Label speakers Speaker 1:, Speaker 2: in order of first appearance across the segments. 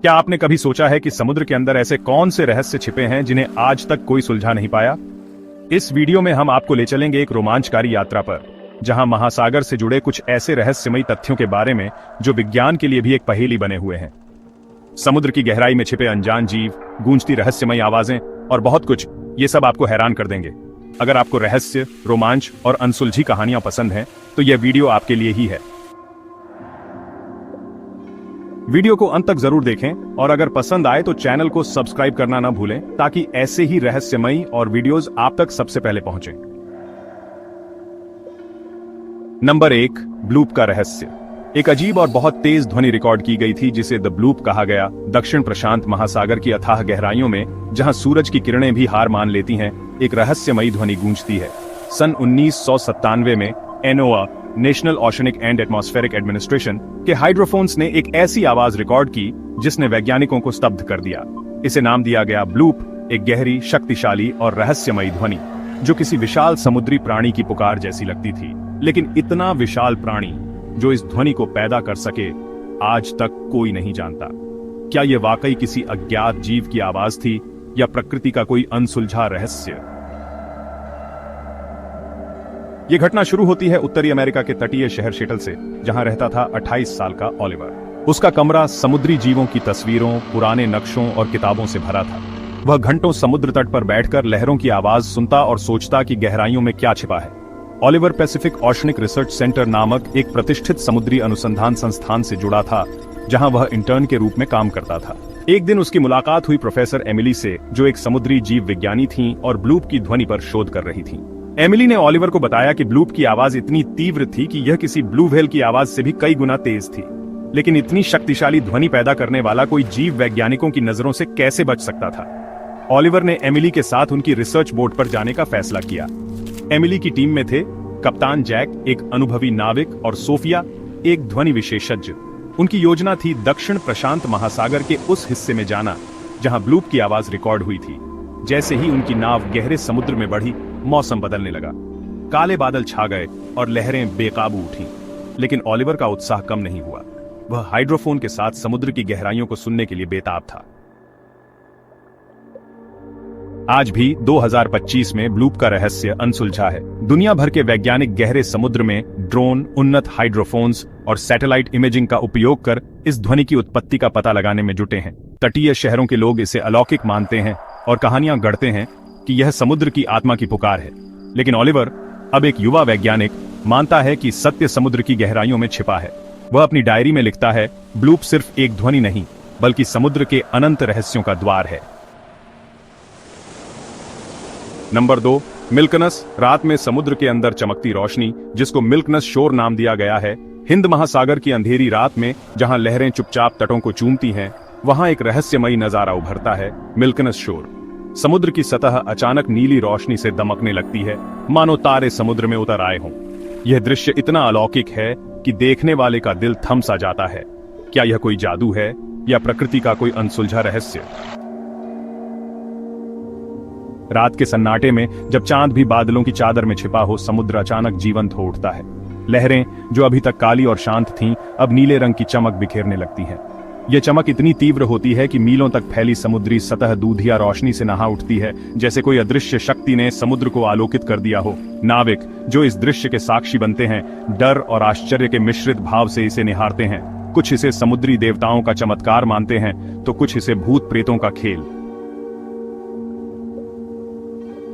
Speaker 1: क्या आपने कभी सोचा है कि समुद्र के अंदर ऐसे कौन से रहस्य छिपे हैं जिन्हें आज तक कोई सुलझा नहीं पाया? इस वीडियो में हम आपको ले चलेंगे एक रोमांचकारी यात्रा पर, जहां महासागर से जुड़े कुछ ऐसे रहस्यमयी तथ्यों के बारे में जो विज्ञान के लिए भी एक पहेली बने हुए हैं। समुद्र की गहराई में छिपे अनजान जीव, गूंजती रहस्यमयी आवाजें और बहुत कुछ, ये सब आपको हैरान कर देंगे। अगर आपको रहस्य, रोमांच और अनसुलझी कहानियां पसंद हैं, तो यह वीडियो आपके लिए ही है। वीडियो को अंत तक जरूर देखें और अगर पसंद आए तो चैनल को सब्सक्राइब करना ना भूलें, ताकि ऐसे ही रहस्यमयी और वीडियोस आप तक सबसे पहले पहुंचें। नंबर 1, ब्लूप का रहस्य। एक अजीब और बहुत तेज ध्वनि रिकॉर्ड की गई थी जिसे द ब्लूप कहा गया। दक्षिण प्रशांत महासागर की अथाह गहराइयों में, जहां सूरज की किरणें भी हार मान लेती हैं, एक रहस्यमयी ध्वनि गूंजती है। सन 1997 में NOAA, National Oceanic and Atmospheric Administration के हाइड्रोफोन्स ने एक ऐसी आवाज रिकॉर्ड की जिसने वैज्ञानिकों को स्तब्ध कर दिया। इसे नाम दिया गया ब्लूप, एक गहरी, शक्तिशाली और रहस्यमयी ध्वनि जो किसी विशाल समुद्री प्राणी की पुकार जैसी लगती थी। लेकिन इतना विशाल प्राणी जो इस ध्वनि को पैदा कर सके, आज तक कोई नहीं जानता। क्या यह वाकई किसी अज्ञात जीव की आवाज थी या प्रकृति का कोई अनसुलझा रहस्य? यह घटना शुरू होती है उत्तरी अमेरिका के तटीय शहर शेटल से, जहां रहता था 28 साल का ओलिवर। उसका कमरा समुद्री जीवों की तस्वीरों, पुराने नक्शों और किताबों से भरा था। वह घंटों समुद्र तट पर बैठकर लहरों की आवाज सुनता और सोचता कि गहराइयों में क्या छिपा है। Oliver Pacific oceanic research centre नामक एक प्रतिष्ठित समुद्री अनुसंधान संस्थान से जुड़ा था, जहां वह इंटर्न के रूप में काम करता था। एक दिन उसकी मुलाकात हुई प्रोफेसर एमिली से, जो एक समुद्री जीव विज्ञानी थीं और ब्लूप की ध्वनि पर शोध कर रही थीं। एमिली ने ओलिवर को बताया कि ब्लूप की आवाज इतनी तीव्र थी कि यह किसी ब्लू व्हेल की आवाज से भी कई गुना तेज थी। लेकिन इतनी शक्तिशाली ध्वनि पैदा करने वाला कोई जीव वैज्ञानिकों की नजरों से कैसे बच सकता था? ओलिवर ने एमिली के साथ उनकी रिसर्च बोट पर जाने का फैसला किया। एमिली की टीम में थे कप्तान जैक, एक अनुभवी नाविक, और सोफिया, एक ध्वनि विशेषज्ञ। उनकी योजना थी दक्षिण प्रशांत महासागर के उस हिस्से में जाना जहां ब्लूप की आवाज रिकॉर्ड हुई थी। जैसे ही उनकी नाव गहरे समुद्र में बढ़ी, मौसम बदलने लगा। काले बादल छा गए और लहरें बेकाबू उठी। लेकिन ओलिवर का उत्साह कम नहीं हुआ। वह हाइड्रोफोन के साथ समुद्र की गहराइयों को सुनने के लिए बेताब था। आज भी 2025 में ब्लूप का रहस्य अनसुलझा है। दुनिया भर के वैज्ञानिक गहरे समुद्र में ड्रोन, उन्नत हाइड्रोफोन्स और सैटेलाइट इमेजिंग का उपयोग कर इस ध्वनि की उत्पत्ति का पता लगाने में जुटे हैं। तटीय शहरों के लोग इसे अलौकिक मानते हैं और कहानियां गढ़ते हैं कि यह समुद्र की आत्मा की पुकार है। लेकिन ओलिवर, अब एक युवा वैज्ञानिक, मानता है कि सत्य समुद्र की गहराइयों में छिपा है। वह अपनी डायरी में लिखता है, ब्लूप सिर्फ एक ध्वनि नहीं, बल्कि समुद्र के अनंत रहस्यों का द्वार है। नंबर 2, मिल्कनस, रात में समुद्र के अंदर चमकती रोशनी, जिसको मिल्कनस शोर नाम दिया गया है। हिंद महासागर की अंधेरी रात में जहां लहरें चुपचाप तटों को चूमती हैं, वहां एक रहस्यमयी नजारा उभरता है, मिल्कनस शोर। समुद्र की सतह अचानक नीली रोशनी से दमकने लगती है, मानो तारे समुद्र में उतर आए हों। यह दृश्य इतना अलौकिक है कि देखने वाले का दिल थम सा जाता है। क्या यह कोई जादू है या प्रकृति का कोई अनसुलझा रहस्य? रात के सन्नाटे में जब चांद भी बादलों की चादर में छिपा हो, समुद्र अचानक जीवंत हो उठता है। लहरें, जो अभी तक काली और शांत थीं, अब नीले रंग की चमक बिखेरने लगती हैं। यह चमक इतनी तीव्र होती है कि मीलों तक फैली समुद्री सतह दूधिया रोशनी से नहा उठती है, जैसे कोई अदृश्य शक्ति ने समुद्र को आलोकित कर दिया हो। नाविक, जो इस दृश्य के साक्षी बनते हैं, डर और आश्चर्य के मिश्रित भाव से इसे निहारते हैं। कुछ इसे समुद्री देवताओं का चमत्कार मानते हैं, तो कुछ इसे भूत प्रेतों का खेल।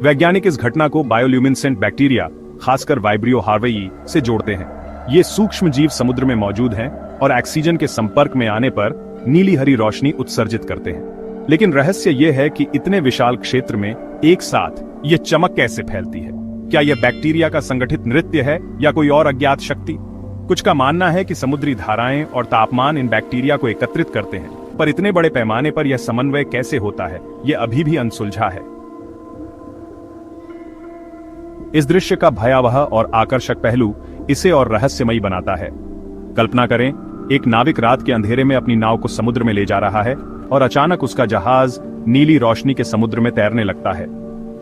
Speaker 1: वैज्ञानिक इस घटना को बायोल्यूमिनेसेंट बैक्टीरिया, खासकर वाइब्रियो हार्वेई, से जोड़ते हैं। ये सूक्ष्म जीव समुद्र में मौजूद हैं और ऑक्सीजन के संपर्क में आने पर नीली हरी रोशनी उत्सर्जित करते हैं। लेकिन रहस्य यह है कि इतने विशाल क्षेत्र में एक साथ यह चमक कैसे फैलती है? क्या यह बैक्टीरिया का संगठित नृत्य है या कोई और अज्ञात शक्ति? कुछ का मानना है कि समुद्री धाराएं और तापमान इन बैक्टीरिया को एकत्रित करते हैं, पर इतने बड़े पैमाने पर यह समन्वय कैसे होता है, यह अभी भी अनसुलझा है। इस दृश्य का भयावह और आकर्षक पहलू इसे और रहस्यमयी बनाता है। कल्पना करें, एक नाविक रात के अंधेरे में अपनी नाव को समुद्र में ले जा रहा है और अचानक उसका जहाज नीली रोशनी के समुद्र में तैरने लगता है।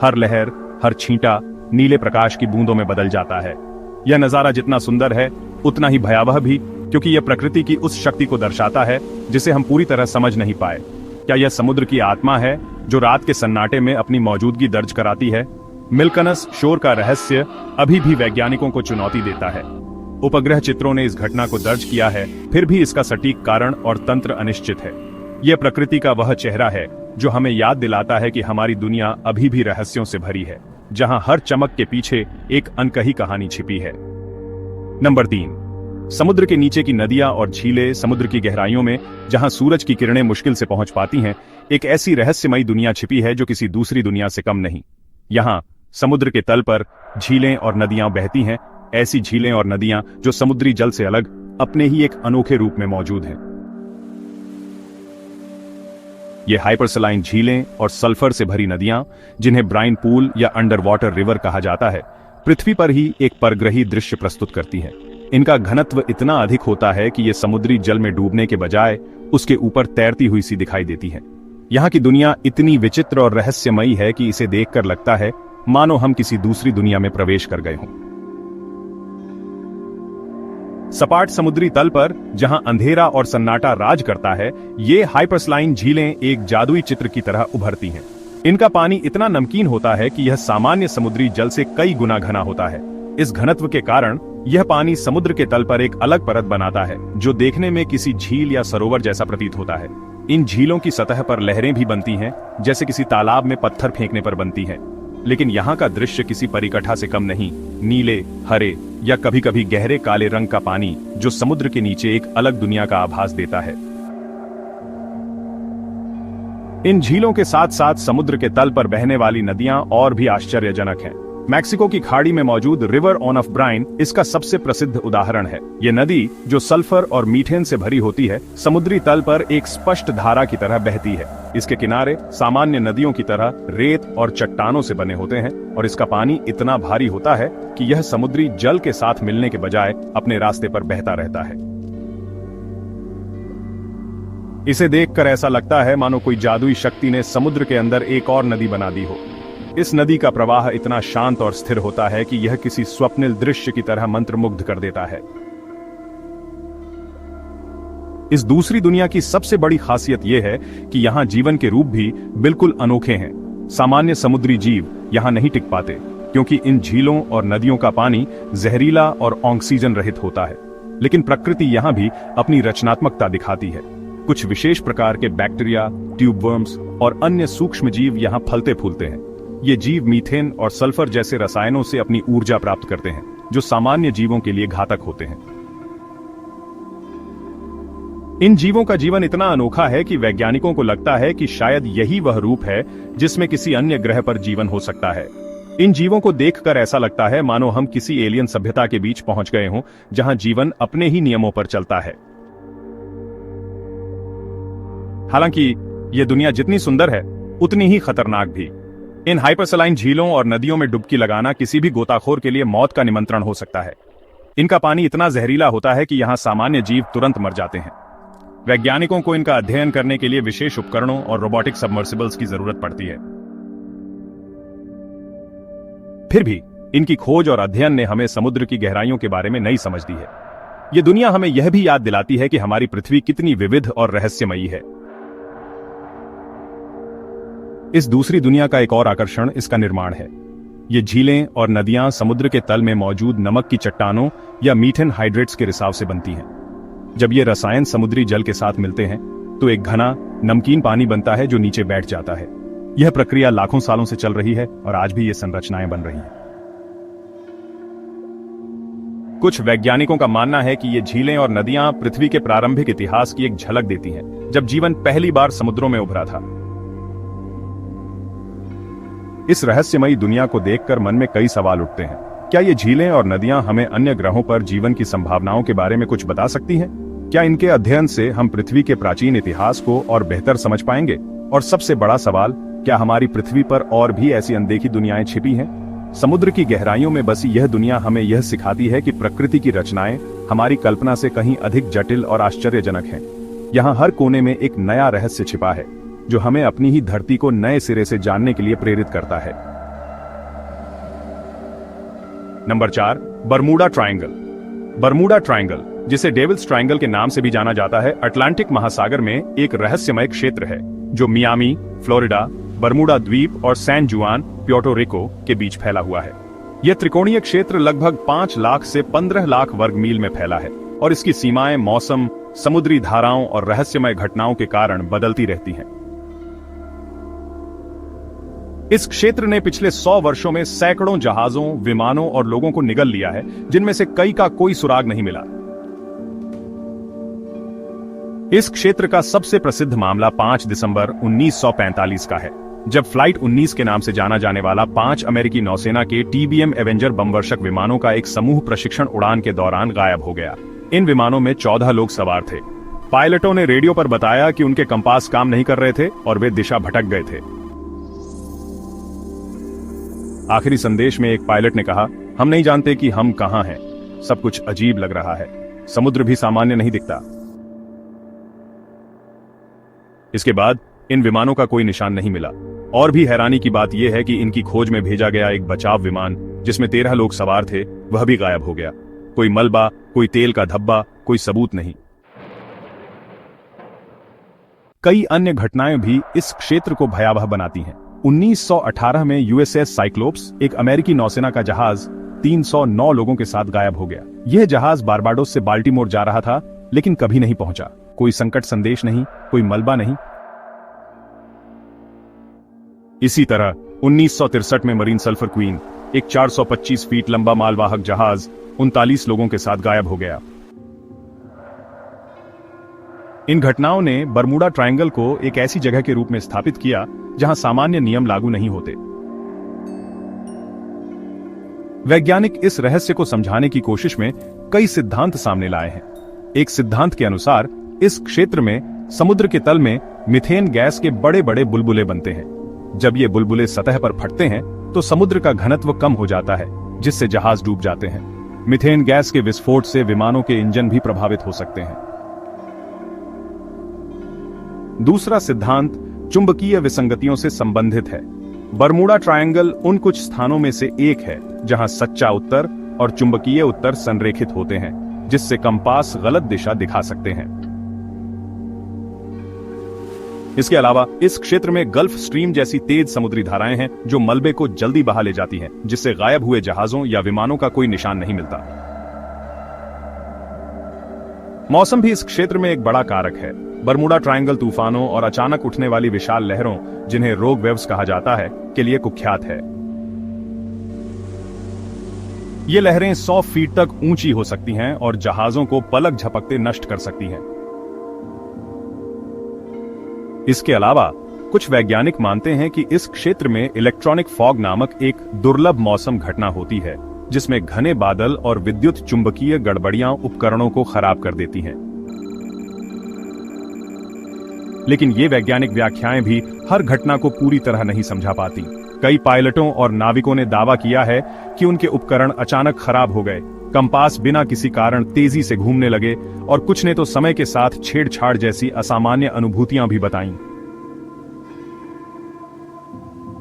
Speaker 1: हर लहर, हर छींटा नीले प्रकाश की बूंदों में बदल जाता है। यह नजारा जितना सुंदर है, उतना ही भयावह भी। क्योंकि यह प्रकृति की उस शक्ति को दर्शाता है जिसे हम पूरी तरह समझ नहीं पाए। क्या यह समुद्र की आत्मा है जो रात के सन्नाटे में अपनी मौजूदगी दर्ज कराती है? मिल्कनस शोर का रहस्य अभी भी वैज्ञानिकों को चुनौती देता है। उपग्रह चित्रों ने इस घटना को दर्ज किया है, फिर भी इसका सटीक कारण और तंत्र अनिश्चित है। यह प्रकृति का वह चेहरा है जो हमें याद दिलाता है कि हमारी दुनिया अभी भी रहस्यों से भरी है, जहां हर चमक के पीछे एक अनकही कहानी छिपी है। नंबर 3, समुद्र के नीचे की नदियां और झीलें। समुद्र की गहराइयों में, जहां सूरज की किरणें मुश्किल से पहुंच पाती हैं, एक ऐसी रहस्यमयी दुनिया छिपी है जो किसी दूसरी दुनिया से कम नहीं। यहां समुद्र के तल पर झीलें और नदियां बहती हैं, ऐसी झीलें और नदियां जो समुद्री जल से अलग अपने ही एक अनोखे रूप में मौजूद हैं। ये हाइपरसलाइन झीलें और सल्फर से भरी नदियां, जिन्हें ब्राइन पूल या अंडर वाटर रिवर कहा जाता है, पृथ्वी पर ही एक परग्रही दृश्य प्रस्तुत करती हैं। इनका घनत्व इतना अधिक होता है कि ये समुद्री जल में डूबने के बजाय उसके ऊपर तैरती हुई सी दिखाई देती है। यहाँ की दुनिया इतनी विचित्र और रहस्यमयी है कि इसे देखकर लगता है मानो हम किसी दूसरी दुनिया में प्रवेश कर गए हों। सपाट समुद्री तल पर जहां अंधेरा और सन्नाटा राज करता है, ये हाइपरसलाइन झीलें एक जादुई चित्र की तरह उभरती हैं। इनका पानी इतना नमकीन होता है कि यह सामान्य समुद्री जल से कई गुना घना होता है। इस घनत्व के कारण यह पानी समुद्र के तल पर एक अलग परत बनाता है, जो देखने में किसी झील या सरोवर जैसा प्रतीत होता है। इन झीलों की सतह पर लहरें भी बनती हैं, जैसे किसी तालाब में पत्थर फेंकने पर बनती हैं। लेकिन यहाँ का दृश्य किसी परिकठा से कम नहीं। नीले, हरे या कभी-कभी गहरे काले रंग का पानी जो समुद्र के नीचे एक अलग दुनिया का आभास देता है। इन झीलों के साथ साथ समुद्र के तल पर बहने वाली नदियां और भी आश्चर्यजनक हैं। मैक्सिको की खाड़ी में मौजूद रिवर ऑफ ब्राइन इसका सबसे प्रसिद्ध उदाहरण है। ये नदी, जो सल्फर और मीथेन से भरी होती है, समुद्री तल पर एक स्पष्ट धारा की तरह बहती है। इसके किनारे सामान्य नदियों की तरह रेत और चट्टानों से बने होते हैं और इसका पानी इतना भारी होता है कि यह समुद्री जल के साथ मिलने के बजाय अपने रास्ते पर बहता रहता है। इसे देखकर ऐसा लगता है मानो कोई जादुई शक्ति ने समुद्र के अंदर एक और नदी बना दी हो। इस नदी का प्रवाह इतना शांत और स्थिर होता है कि यह किसी स्वप्निल दृश्य की तरह मंत्रमुग्ध कर देता है। इस दूसरी दुनिया की सबसे बड़ी खासियत यह है कि यहां जीवन के रूप भी बिल्कुल अनोखे हैं। सामान्य समुद्री जीव यहां नहीं टिक पाते, क्योंकि इन झीलों और नदियों का पानी जहरीला और ऑक्सीजन रहित होता है। लेकिन प्रकृति यहां भी अपनी रचनात्मकता दिखाती है। कुछ विशेष प्रकार के बैक्टीरिया, ट्यूबवर्म्स और अन्य सूक्ष्म जीव यहां फलते फूलते हैं। ये जीव मीथेन और सल्फर जैसे रसायनों से अपनी ऊर्जा प्राप्त करते हैं, जो सामान्य जीवों के लिए घातक होते हैं। इन जीवों का जीवन इतना अनोखा है कि वैज्ञानिकों को लगता है कि शायद यही वह रूप है जिसमें किसी अन्य ग्रह पर जीवन हो सकता है। इन जीवों को देखकर ऐसा लगता है मानो हम किसी एलियन सभ्यता के बीच पहुंच गए हों, जहां जीवन अपने ही नियमों पर चलता है। हालांकि यह दुनिया जितनी सुंदर है, उतनी ही खतरनाक भी। इन हाइपरसलाइन झीलों और नदियों में डुबकी लगाना किसी भी गोताखोर के लिए मौत का निमंत्रण हो सकता है। इनका पानी इतना जहरीला होता है कि यहां सामान्य जीव तुरंत मर जाते हैं। वैज्ञानिकों को इनका अध्ययन करने के लिए विशेष उपकरणों और रोबोटिक सबमर्सिबल्स की जरूरत पड़ती है। फिर भी इनकी खोज और अध्ययन ने हमें समुद्र की गहराइयों के बारे में नई समझ दी है। यह दुनिया हमें यह भी याद दिलाती है कि हमारी पृथ्वी कितनी विविध और रहस्यमयी है। इस दूसरी दुनिया का एक और आकर्षण इसका निर्माण है। ये झीलें और नदियां समुद्र के तल में मौजूद नमक की चट्टानों या मीथेन हाइड्रेट्स के रिसाव से बनती हैं। जब ये रसायन समुद्री जल के साथ मिलते हैं तो एक घना नमकीन पानी बनता है जो नीचे बैठ जाता है। यह प्रक्रिया लाखों सालों से चल रही है और आज भी ये संरचनाएं बन रही हैं। कुछ वैज्ञानिकों का मानना है कि ये झीलें और नदियां पृथ्वी के प्रारंभिक इतिहास की एक झलक देती हैं, जब जीवन पहली बार समुद्रों में उभरा था। इस रहस्यमयी दुनिया को देखकर मन में कई सवाल उठते हैं। क्या ये झीलें और नदियां हमें अन्य ग्रहों पर जीवन की संभावनाओं के बारे में कुछ बता सकती हैं? क्या इनके अध्ययन से हम पृथ्वी के प्राचीन इतिहास को और बेहतर समझ पाएंगे? और सबसे बड़ा सवाल, क्या हमारी पृथ्वी पर और भी ऐसी अनदेखी दुनियाएं छिपी हैं? समुद्र की गहराइयों में बसी यह दुनिया हमें यह सिखाती है कि प्रकृति की रचनाएं हमारी कल्पना से कहीं अधिक जटिल और आश्चर्यजनक हैं। यहाँ हर कोने में एक नया रहस्य छिपा है, जो हमें अपनी ही धरती को नए सिरे से जानने के लिए प्रेरित करता है। Number 4, Bermuda triangle. Bermuda triangle, जिसे डेविल्स ट्रायंगल के नाम से भी जाना जाता है, अटलांटिक महासागर में एक रहस्यमय क्षेत्र है जो मियामी, फ्लोरिडा, बरमूडा द्वीप और सैन जुआन, प्योर्टो रिको के बीच फैला हुआ है। यह त्रिकोणीय क्षेत्र लगभग 5 लाख से 15 लाख वर्ग मील में फैला है और इसकी सीमाएं मौसम, समुद्री धाराओं और रहस्यमय घटनाओं के कारण बदलती रहती हैं। इस क्षेत्र ने पिछले 100 वर्षों में सैकड़ों जहाजों, विमानों और लोगों को निगल लिया है, जिनमें से कई का कोई सुराग नहीं मिला। इस क्षेत्र का सबसे प्रसिद्ध मामला 5 दिसंबर 1945 का है, जब फ्लाइट 19 के नाम से जाना जाने वाला 5 अमेरिकी नौसेना के TBM एवेंजर बमवर्षक विमानों का एक समूह प्रशिक्षण उड़ान के दौरान गायब हो गया। इन विमानों में 14 लोग सवार थे। पायलटों ने रेडियो पर बताया कि उनके कंपास काम नहीं कर रहे थे और वे दिशा भटक गए थे। आखिरी संदेश में एक पायलट ने कहा, हम नहीं जानते कि हम कहां हैं, सब कुछ अजीब लग रहा है, समुद्र भी सामान्य नहीं दिखता। इसके बाद इन विमानों का कोई निशान नहीं मिला। और भी हैरानी की बात यह है कि इनकी खोज में भेजा गया एक बचाव विमान, जिसमें 13 लोग सवार थे, वह भी गायब हो गया। कोई मलबा, कोई तेल का धब्बा, कोई सबूत नहीं। कई अन्य घटनाएं भी इस क्षेत्र को भयावह बनाती हैं। 1918 में USS साइक्लोप्स, एक अमेरिकी नौसेना का जहाज, 309 लोगों के साथ गायब हो गया। यह जहाज बारबाडोस से बाल्टीमोर जा रहा था, लेकिन कभी नहीं पहुंचा। कोई संकट संदेश नहीं, कोई मलबा नहीं। इसी तरह 1963 में मरीन सल्फर क्वीन, एक 425 फीट लंबा मालवाहक जहाज, 39 लोगों के साथ गायब हो गया। इन घटनाओं ने बरमूडा ट्रायंगल को एक ऐसी जगह के रूप में स्थापित किया जहां सामान्य नियम लागू नहीं होते। वैज्ञानिक इस रहस्य को समझाने की कोशिश में कई सिद्धांत सामने लाए हैं। एक सिद्धांत के अनुसार इस क्षेत्र में समुद्र के तल में मीथेन गैस के बड़े बड़े बुलबुले बनते हैं। जब ये बुलबुले सतह पर फटते हैं तो समुद्र का घनत्व कम हो जाता है, जिससे जहाज डूब जाते हैं। मीथेन गैस के विस्फोट से विमानों के इंजन भी प्रभावित हो सकते हैं। दूसरा सिद्धांत चुंबकीय विसंगतियों से संबंधित है। बरमूडा ट्रायंगल उन कुछ स्थानों में से एक है जहां सच्चा उत्तर और चुंबकीय उत्तर संरेखित होते हैं, जिससे कंपास गलत दिशा दिखा सकते हैं। इसके अलावा इस क्षेत्र में गल्फ स्ट्रीम जैसी तेज समुद्री धाराएं हैं जो मलबे को जल्दी बहा ले जाती हैं, जिससे गायब हुए जहाजों या विमानों का कोई निशान नहीं मिलता। मौसम भी इस क्षेत्र में एक बड़ा कारक है। बरमूडा ट्रायंगल तूफानों और अचानक उठने वाली विशाल लहरों, जिन्हें रोग वेव्स कहा जाता है, के लिए कुख्यात है। ये लहरें 100 फीट तक ऊंची हो सकती हैं और जहाजों को पलक झपकते नष्ट कर सकती हैं। इसके अलावा कुछ वैज्ञानिक मानते हैं कि इस क्षेत्र में इलेक्ट्रॉनिक फॉग नामक एक दुर्लभ मौसम घटना होती है, जिसमें घने बादल और विद्युत चुंबकीय गड़बड़ियां उपकरणों को खराब कर देती हैं। लेकिन ये वैज्ञानिक व्याख्याएं भी हर घटना को पूरी तरह नहीं समझा पाती। कई पायलटों और नाविकों ने दावा किया है कि उनके उपकरण अचानक खराब हो गए, कंपास बिना किसी कारण तेजी से घूमने लगे और कुछ ने तो समय के साथ छेड़छाड़ जैसी असामान्य अनुभूतियां भी बताईं।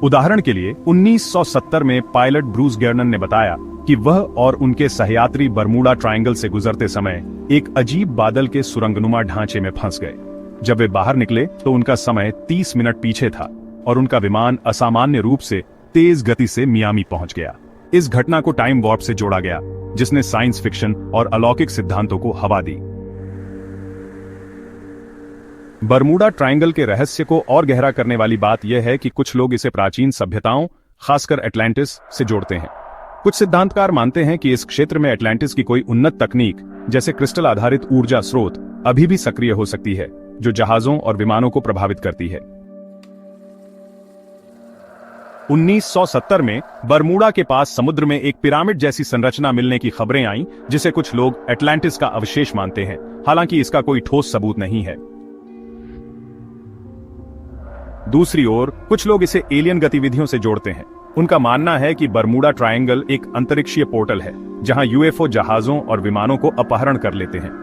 Speaker 1: उदाहरण के लिए 1970 में पायलट ब्रूस गेर्नन ने बताया कि वह और उनके सहयात्री बरमूडा ट्रायंगल से गुजरते समय एक अजीब बादल के सुरंगनुमा ढांचे में फंस गए। जब वे बाहर निकले तो उनका समय 30 मिनट पीछे था और उनका विमान असामान्य रूप से तेज गति से मियामी पहुंच गया। इस घटना को टाइम वॉर्प से जोड़ा गया, जिसने साइंस फिक्शन और अलौकिक सिद्धांतों को हवा दी। बरमूडा ट्रायंगल के रहस्य को और गहरा करने वाली बात यह है कि कुछ लोग इसे प्राचीन सभ्यताओं, खासकर एटलांटिस, से जोड़ते हैं। कुछ सिद्धांतकार मानते हैं कि इस क्षेत्र में एटलांटिस की कोई उन्नत तकनीक, जैसे क्रिस्टल आधारित ऊर्जा स्रोत, अभी भी सक्रिय हो सकती है, जो जहाजों और विमानों को प्रभावित करती है। 1970 में बरमूडा के पास समुद्र में एक पिरामिड जैसी संरचना मिलने की खबरें आईं, जिसे कुछ लोग एटलांटिस का अवशेष मानते हैं, हालांकि इसका कोई ठोस सबूत नहीं है। दूसरी ओर कुछ लोग इसे एलियन गतिविधियों से जोड़ते हैं। उनका मानना है कि बरमूडा ट्रायंगल एक अंतरिक्षीय पोर्टल है, जहां UFO जहाजों और विमानों को अपहरण कर लेते हैं।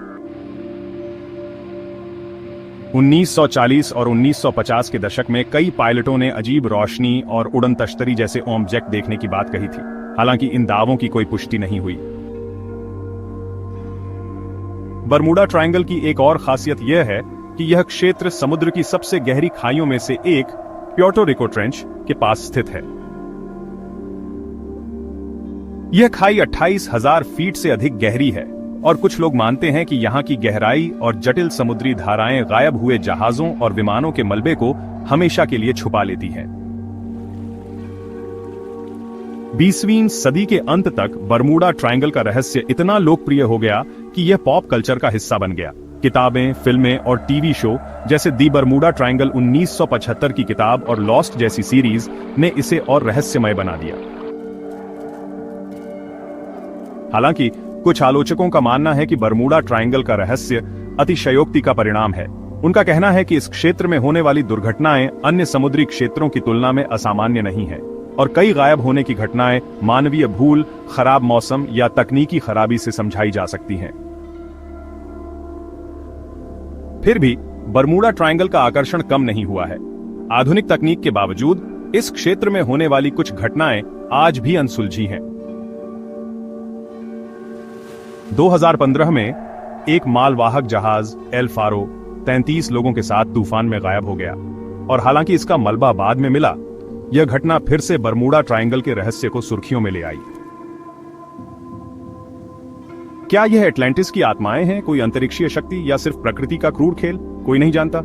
Speaker 1: 1940 और 1950 के दशक में कई पायलटों ने अजीब रोशनी और उड़न तश्तरी जैसे ऑब्जेक्ट देखने की बात कही थी, हालांकि इन दावों की कोई पुष्टि नहीं हुई। बरमूडा ट्रायंगल की एक और खासियत यह है कि यह क्षेत्र समुद्र की सबसे गहरी खाइयों में से एक प्योर्टो रिको ट्रेंच के पास स्थित है। यह खाई 28,000 फीट से अधिक गहरी है और कुछ लोग मानते हैं कि यहां की गहराई और जटिल समुद्री धाराएं गायब हुए जहाजों और विमानों के मलबे को हमेशा के लिए छुपा लेती हैं। 20वीं सदी के अंत तक बरमूडा ट्रायंगल का रहस्य इतना लोकप्रिय हो गया कि यह पॉप कल्चर का हिस्सा बन गया। किताबें, फिल्में और टीवी शो जैसे दी बरमूडा ट्रायंगल 1975 की किताब और लॉस्ट जैसी सीरीज ने इसे और रहस्यमय बना दिया। हालांकि कुछ आलोचकों का मानना है कि बरमूडा ट्रायंगल का रहस्य अतिशयोक्ति का परिणाम है। उनका कहना है कि इस क्षेत्र में होने वाली दुर्घटनाएं अन्य समुद्री क्षेत्रों की तुलना में असामान्य नहीं है और कई गायब होने की घटनाएं मानवीय भूल, खराब मौसम या तकनीकी खराबी से समझाई जा सकती हैं। फिर भी बरमूडा ट्रायंगल का आकर्षण कम नहीं हुआ है। आधुनिक तकनीक के बावजूद इस क्षेत्र में होने वाली कुछ घटनाएं आज भी अनसुलझी हैं। 2015 में एक मालवाहक जहाज एल फारो 33 लोगों के साथ तूफान में गायब हो गया और हालांकि इसका मलबा बाद में मिला, यह घटना फिर से बरमूडा ट्रायंगल के रहस्य को सुर्खियों में ले आई। क्या यह एटलांटिस की आत्माएं हैं, कोई अंतरिक्षीय शक्ति या सिर्फ प्रकृति का क्रूर खेल? कोई नहीं जानता।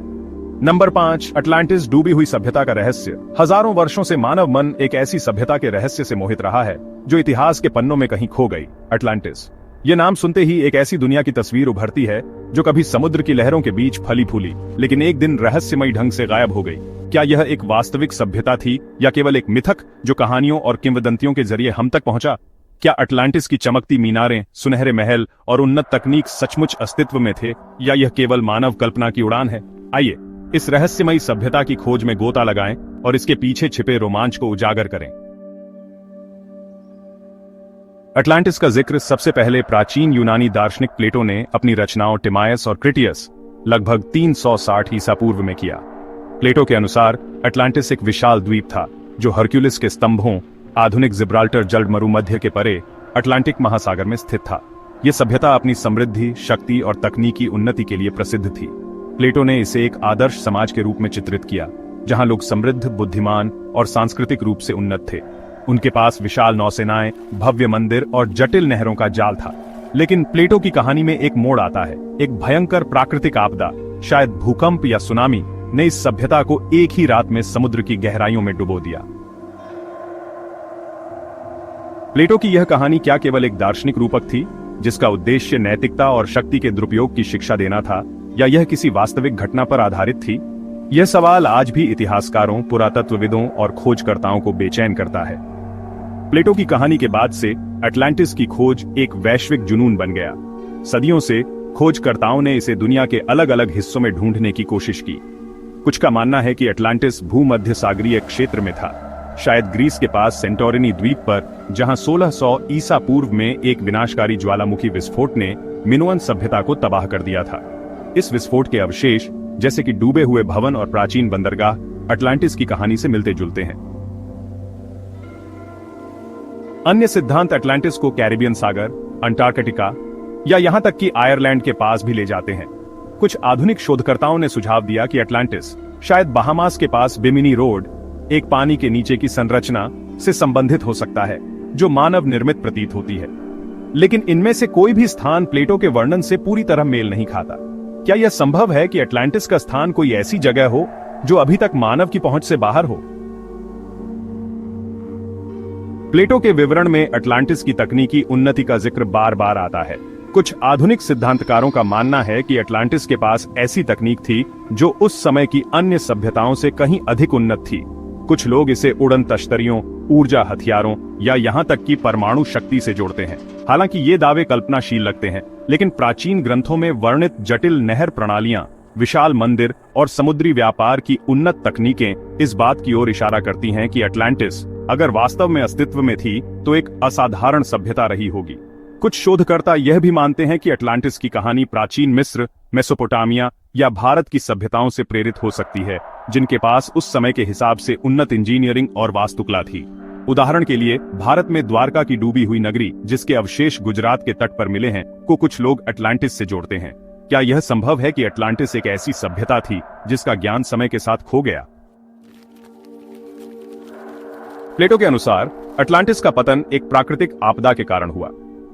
Speaker 1: नंबर 5, अटलांटिस डूबी हुई सभ्यता का रहस्य। हजारों वर्षों से मानव मन एक ऐसी सभ्यता के रहस्य से मोहित रहा है जो इतिहास के पन्नों में कहीं खो गई। अटलांटिस, यह नाम सुनते ही एक ऐसी दुनिया की तस्वीर उभरती है जो कभी समुद्र की लहरों के बीच फली फूली लेकिन एक दिन रहस्यमयी ढंग से गायब हो गई। क्या यह एक वास्तविक सभ्यता थी या केवल एक मिथक जो कहानियों और किंवदंतियों के जरिए हम तक पहुंचा? क्या अटलांटिस की चमकती मीनारें, सुनहरे महल और उन्नत तकनीक सचमुच अस्तित्व में थे या यह केवल मानव कल्पना की उड़ान है? आइए इस रहस्यमयी सभ्यता की खोज में गोता लगाएं और इसके पीछे छिपे रोमांच को उजागर करें। अटलांटिस का जिक्र सबसे पहले प्राचीन यूनानी दार्शनिक प्लेटो ने अपनी रचनाओं टिमायस और क्रिटियस लगभग 360 ईसा पूर्व में किया। प्लेटो के अनुसार अटलांटिस एक विशाल द्वीप था जो हरक्यूलिस के स्तंभों, आधुनिक जिब्राल्टर जल मरुमध्य के परे अटलांटिक महासागर में स्थित था। यह सभ्यता अपनी समृद्धि, शक्ति और तकनीकी उन्नति के लिए प्रसिद्ध थी। प्लेटो ने इसे एक आदर्श समाज के रूप में चित्रित किया जहां लोग समृद्ध, बुद्धिमान और सांस्कृतिक रूप से उन्नत थे। उनके पास विशाल नौसेनाएं, भव्य मंदिर और जटिल नहरों का जाल था। लेकिन प्लेटो की कहानी में एक मोड़ आता है। एक भयंकर प्राकृतिक आपदा, शायद भूकंप या सुनामी, ने इस सभ्यता को एक ही रात में समुद्र की गहराइयों में डुबो दिया। प्लेटो की यह कहानी क्या केवल एक दार्शनिक रूपक थी जिसका उद्देश्य नैतिकता और शक्ति के दुरुपयोग की शिक्षा देना था, या यह किसी वास्तविक घटना पर आधारित थी? यह सवाल आज भी इतिहासकारों, पुरातत्वविदों और खोजकर्ताओं को बेचैन करता है। प्लेटो की कहानी के बाद से अटलांटिस की खोज एक वैश्विक जुनून बन गया। सदियों से खोजकर्ताओं ने इसे दुनिया के अलग अलग हिस्सों में ढूंढने की कोशिश की। कुछ का मानना है कि अटलांटिस भूमध्य सागरीय क्षेत्र में था, शायद ग्रीस के पास सेंटोरिनी द्वीप पर, जहां 1600 ईसा पूर्व में एक विनाशकारी ज्वालामुखी विस्फोट ने मिनोअन सभ्यता को तबाह कर दिया था। इस विस्फोट के अवशेष, जैसे कि डूबे हुए भवन और प्राचीन बंदरगाह, अटलांटिस की कहानी से मिलते जुलते हैं। अन्य सिद्धांत अटलांटिस को कैरिबियन सागर, अंटार्कटिका या यहां तक कि आयरलैंड के पास भी ले जाते हैं। कुछ आधुनिक शोधकर्ताओं ने सुझाव दिया कि अटलांटिस शायद बहामास के पास बिमिनी रोड, एक पानी के नीचे की संरचना, से संबंधित हो सकता है जो मानव निर्मित प्रतीत होती है। लेकिन इनमें से कोई भी स्थान प्लेटो के वर्णन से पूरी तरह मेल नहीं खाता। क्या यह संभव है कि अटलांटिस का स्थान कोई ऐसी जगह हो जो अभी तक मानव की पहुंच से बाहर हो? प्लेटो के विवरण में अटलांटिस की तकनीकी उन्नति का जिक्र बार बार आता है। कुछ आधुनिक सिद्धांतकारों का मानना है कि अटलांटिस के पास ऐसी तकनीक थी जो उस समय की अन्य सभ्यताओं से कहीं अधिक उन्नत थी। कुछ लोग इसे उड़न तश्तरियों, ऊर्जा हथियारों या यहां तक कि परमाणु शक्ति से जोड़ते हैं। हालांकि ये दावे कल्पनाशील लगते हैं, लेकिन प्राचीन ग्रंथों में वर्णित जटिल नहर प्रणालियां, विशाल मंदिर और समुद्री व्यापार की उन्नत तकनीकें इस बात की ओर इशारा करती हैं कि अटलांटिस अगर वास्तव में अस्तित्व में थी तो एक असाधारण सभ्यता रही होगी। कुछ शोधकर्ता यह भी मानते हैं कि अटलांटिस की कहानी प्राचीन मिस्र, मेसोपोटामिया या भारत की सभ्यताओं से प्रेरित हो सकती है, जिनके पास उस समय के हिसाब से उन्नत इंजीनियरिंग और वास्तुकला थी। उदाहरण के लिए भारत में द्वारका की डूबी हुई नगरी जिसके अवशेष गुजरात के तट पर मिले हैं को कुछ लोग अटलांटिस से जोड़ते हैं। क्या यह संभव है कि अटलांटिस एक ऐसी सभ्यता थी जिसका ज्ञान समय के साथ खो गया? प्लेटो के अनुसार अटलांटिस का पतन एक प्राकृतिक आपदा के कारण हुआ।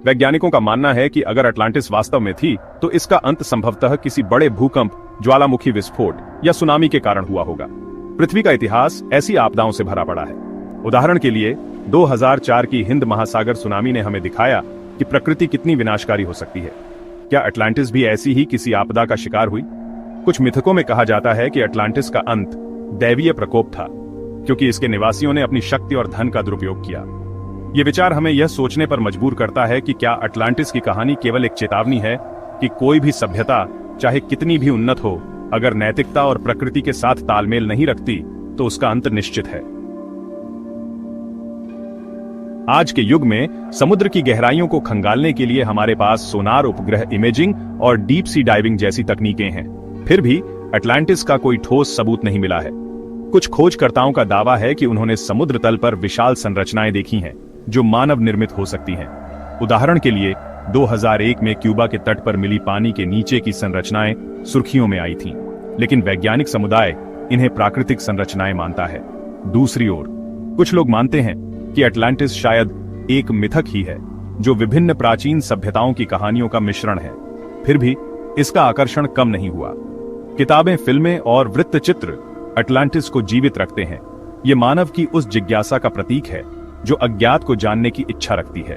Speaker 1: वैज्ञानिकों का मानना है कि अगर अटलांटिस वास्तव में थी तो इसका अंत संभवतः किसी बड़े भूकंप, ज्वालामुखी विस्फोट या सुनामी के कारण हुआ होगा। पृथ्वी का इतिहास ऐसी आपदाओं से भरा पड़ा है। उदाहरण के लिए 2004 की हिंद महासागर सुनामी ने हमें दिखाया कि प्रकृति कितनी विनाशकारी हो सकती है। क्या अटलांटिस भी ऐसी ही किसी आपदा का शिकार हुई? कुछ मिथकों में कहा जाता है कि अटलांटिस का अंत दैवीय प्रकोप था, क्योंकि इसके निवासियों ने अपनी शक्ति और धन का दुरुपयोग किया। ये विचार हमें यह सोचने पर मजबूर करता है कि क्या अटलांटिस की कहानी केवल एक चेतावनी है कि कोई भी सभ्यता, चाहे कितनी भी उन्नत हो, अगर नैतिकता और प्रकृति के साथ तालमेल नहीं रखती तो उसका अंत निश्चित है। आज के युग में समुद्र की गहराइयों को खंगालने के लिए हमारे पास सोनार उपग्रह इमेजिंग और डीप सी डाइविंग जैसी तकनीकें हैं। फिर भी अटलांटिस का कोई ठोस सबूत नहीं मिला है। कुछ खोजकर्ताओं का दावा है कि उन्होंने समुद्र तल पर विशाल संरचनाएं देखी हैं जो मानव निर्मित हो सकती हैं। उदाहरण के लिए 2001 में क्यूबा के तट पर मिली पानी के नीचे की संरचनाएं सुर्खियों में आई थीं, लेकिन वैज्ञानिक समुदाय इन्हें प्राकृतिक संरचनाएं मानता है। दूसरी ओर कुछ लोग मानते हैं कि अटलांटिस शायद एक मिथक ही है जो विभिन्न प्राचीन सभ्यताओं की कहानियों का मिश्रण है। फिर भी इसका आकर्षण कम नहीं हुआ। किताबें, फिल्में और वृत्तचित्र अटलांटिस को जीवित रखते हैं। ये मानव की उस जिज्ञासा का प्रतीक है जो अज्ञात को जानने की इच्छा रखती है।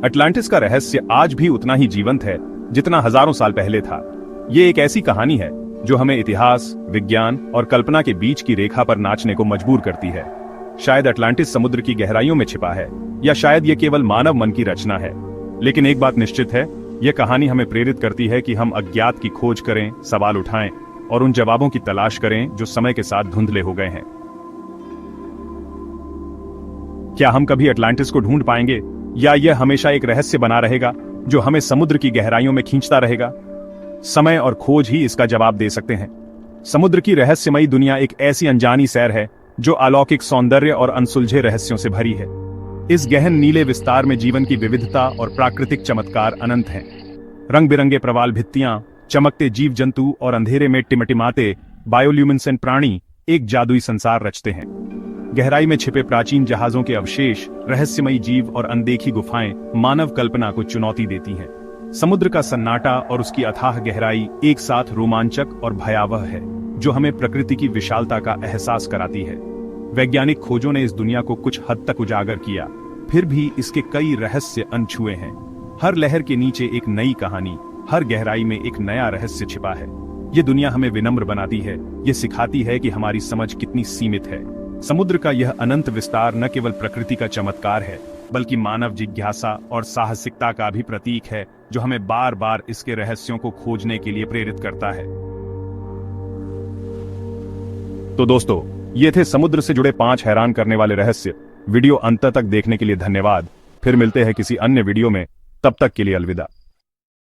Speaker 1: अटलांटिस का रहस्य आज भी उतना ही जीवंत है जितना हजारों साल पहले था। ये एक ऐसी कहानी है जो हमें इतिहास, विज्ञान और कल्पना के बीच की रेखा पर नाचने को मजबूर करती है। शायद अटलांटिस समुद्र की गहराइयों में छिपा है, या शायद ये केवल मानव मन की रचना है। लेकिन एक बात निश्चित है, यह कहानी हमें प्रेरित करती है कि हम अज्ञात की खोज करें, सवाल उठाएं और उन जवाबों की तलाश करें जो समय के साथ धुंधले हो गए हैं। क्या हम कभी अटलांटिस को ढूंढ पाएंगे, या यह हमेशा एक रहस्य बना रहेगा जो हमें समुद्र की गहराइयों में खींचता रहेगा? समय और खोज ही इसका जवाब दे सकते हैं। समुद्र की रहस्यमयी दुनिया एक ऐसी अनजानी सैर है जो अलौकिक सौंदर्य और अनसुलझे रहस्यों से भरी है। इस गहन नीले विस्तार में जीवन की विविधता और प्राकृतिक चमत्कार अनंत हैं। रंग बिरंगे प्रवाल भित्तियां, चमकते जीव जंतु और अंधेरे में टिमटिमाते बायोल्यूमिनेसेंट प्राणी एक जादुई संसार रचते हैं। गहराई में छिपे प्राचीन जहाजों के अवशेष, रहस्यमयी जीव और अनदेखी गुफाएं मानव कल्पना को चुनौती देती हैं। समुद्र का सन्नाटा और उसकी अथाह गहराई एक साथ रोमांचक और भयावह है, जो हमें प्रकृति की विशालता का एहसास कराती है। वैज्ञानिक खोजों ने इस दुनिया को कुछ हद तक उजागर किया, फिर भी इसके कई रहस्य अनछुए हैं। हर लहर के नीचे एक नई कहानी, हर गहराई में एक नया रहस्य छिपा है। ये दुनिया हमें विनम्र बनाती है, ये सिखाती है कि हमारी समझ कितनी सीमित है। समुद्र का यह अनंत विस्तार न केवल प्रकृति का चमत्कार है, बल्कि मानव जिज्ञासा और साहसिकता का भी प्रतीक है, जो हमें बार बार इसके रहस्यों को खोजने के लिए प्रेरित करता है। तो दोस्तों, ये थे समुद्र से जुड़े 5 हैरान करने वाले रहस्य। वीडियो अंत तक देखने के लिए धन्यवाद। फिर मिलते हैं किसी अन्य वीडियो में, तब तक के लिए अलविदा।